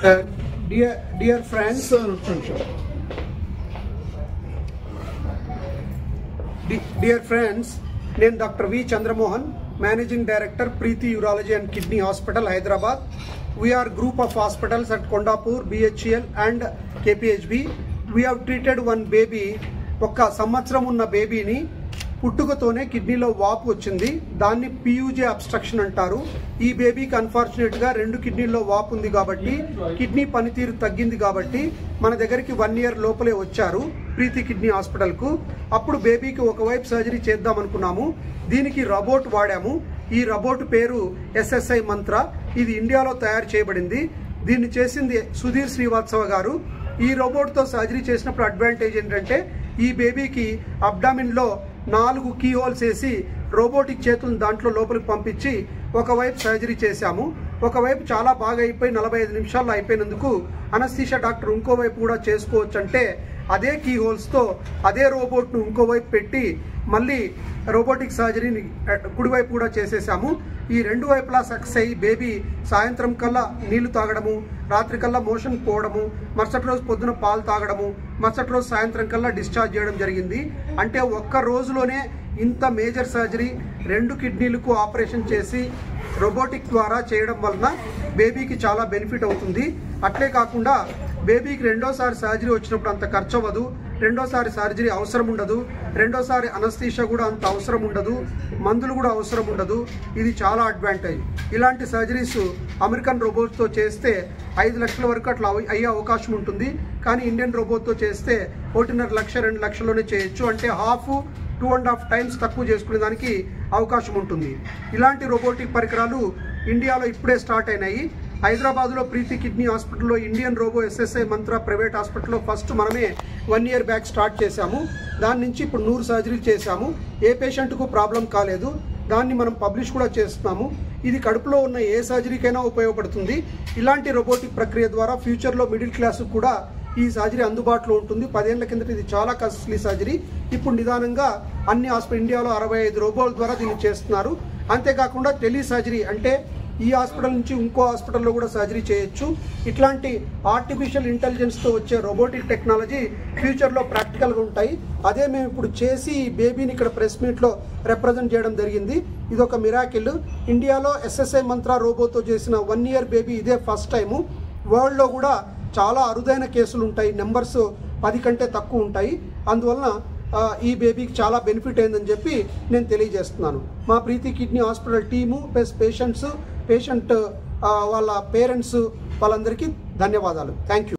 Dear friends, నేను doctor V Chandramohan, Managing Director, Preeti Urology and Kidney Hospital, Hyderabad. We are group of hospitals at Kondapur, BHCL and KPHB. We have treated one baby. ఒక సంవత్సరం ఉన్న బేబీని పుట్టుకతోనే కిడ్నీలో వాపు వచ్చింది. దాన్ని PUJ అబ్స్ట్రక్షన్ అంటారు. ఈ బేబీకి అన్ఫార్చునేట్గా 2 కిడ్నీల్లో వాపు ఉంది కాబట్టి కిడ్నీ పనితీరు తగ్గింది కాబట్టి మన దగ్గరికి 1 year లోపలే వచ్చారు ప్రీతి కిడ్నీ హాస్పిటల్కు. అప్పుడు బేబీకి ఒకవైపు సర్జరీ చేద్దాం అనుకున్నాము. దీనికి రోబోట్ వాడాము. ఈ రోబోట్ పేరు SSI మంత్ర. ఇది ఇండియాలో తయారు చేయబడింది. దీన్ని చేసింది సుధీర్ శ్రీవాత్సవ గారు. ఈ రోబోట్తో సర్జరీ చేసినప్పుడు అడ్వాంటేజ్ ఏంటంటే ఈ బేబీకి అబ్డామిన్లో 4 కీ హోల్స్ వేసి రోబోటిక్ చేతులను దాంట్లో లోపలికి పంపించి ఒకవైపు సర్జరీ చేశాము. ఒకవైపు చాలా బాగా అయిపోయి 45 నిమిషాల్లో అయిపోయినందుకు అనస్థీషియా డాక్టర్ ఇంకోవైపు కూడా చేసుకోవచ్చు అంటే అదే కీ హోల్స్తో అదే రోబోట్ను ఇంకోవైపు పెట్టి మళ్ళీ రోబోటిక్ సర్జరీని కుడివైపు కూడా చేసేసాము. ఈ 2 వైపులా సక్సెస్ అయ్యి బేబీ సాయంత్రం కల్లా నీళ్లు తాగడము, రాత్రి కల్లా మోషన్ పోవడము, మరుసటి రోజు పొద్దున పాలు తాగడము, మరుసటి రోజు సాయంత్రం కల్లా డిశ్చార్జ్ చేయడం జరిగింది. అంటే ఒక్క రోజులోనే ఇంత మేజర్ సర్జరీ 2 కిడ్నీలకు ఆపరేషన్ చేసి రోబోటిక్ ద్వారా చేయడం వలన బేబీకి చాలా బెనిఫిట్ అవుతుంది. అట్లే కాకుండా బేబీకి రెండోసారి సర్జరీ వచ్చినప్పుడు అంత ఖర్చు అవ్వదు, రెండోసారి సర్జరీ అవసరం ఉండదు, రెండోసారి అనస్థీషియా కూడా అంత అవసరం ఉండదు, మందులు కూడా అవసరం ఉండదు. ఇది చాలా అడ్వాంటేజ్. ఇలాంటి సర్జరీస్ అమెరికన్ రోబోట్తో చేస్తే 5 లక్షల వరకు అట్లా అయ్యే అవకాశం ఉంటుంది. కానీ ఇండియన్ రోబోట్తో చేస్తే 1.5 లక్ష 2 లక్షల్లోనే చేయొచ్చు. అంటే 2.5 times తక్కువ చేసుకునే దానికి అవకాశం ఉంటుంది. ఇలాంటి రోబోటిక్ పరికరాలు ఇండియాలో ఇప్పుడే స్టార్ట్ అయినాయి. హైదరాబాద్లో ప్రీతి కిడ్నీ హాస్పిటల్లో ఇండియన్ రోబో SSI మంత్ర ప్రైవేట్ హాస్పిటల్లో ఫస్ట్ మనమే 1 year బ్యాక్ స్టార్ట్ చేశాము. దాని నుంచి ఇప్పుడు 100 సర్జరీలు చేశాము. ఏ పేషెంట్కు ప్రాబ్లం కాలేదు. దాన్ని మనం పబ్లిష్ కూడా చేస్తున్నాము. ఇది కడుపులో ఉన్న ఏ సర్జరీకైనా ఉపయోగపడుతుంది. ఇలాంటి రోబోటిక్ ప్రక్రియ ద్వారా ఫ్యూచర్లో మిడిల్ క్లాస్ కూడా ఈ సర్జరీ అందుబాటులో ఉంటుంది. 10 ఏళ్ల కిందట ఇది చాలా కాస్ట్లీ సర్జరీ. ఇప్పుడు నిదానంగా అన్ని ఇండియాలో 65 రోబోల ద్వారా దీన్ని చేస్తున్నారు. అంతేకాకుండా టెలి సర్జరీ అంటే ఈ హాస్పిటల్ నుంచి ఇంకో హాస్పిటల్లో కూడా సర్జరీ చేయొచ్చు. ఇట్లాంటి ఆర్టిఫిషియల్ ఇంటెలిజెన్స్తో వచ్చే రోబోటిక్ టెక్నాలజీ ఫ్యూచర్లో ప్రాక్టికల్గా ఉంటాయి. అదే మేము ఇప్పుడు చేసి బేబీని ఇక్కడ ప్రెస్ మీట్లో రిప్రజెంట్ చేయడం జరిగింది. ఇది ఒక మిరాకిల్. ఇండియాలో SSI మంత్ర రోబోతో చేసిన 1 year బేబీ ఇదే ఫస్ట్ టైము. వరల్డ్లో కూడా చాలా అరుదైన కేసులు ఉంటాయి, నెంబర్స్ 10 కంటే తక్కువ ఉంటాయి. అందువలన ఈ బేబీకి చాలా బెనిఫిట్ అయిందని చెప్పి నేను తెలియజేస్తున్నాను. మా Preethi kidney hospital team plus patient వాళ్ళ పేరెంట్స్ వాళ్ళందరికీ ధన్యవాదాలు. Thank you.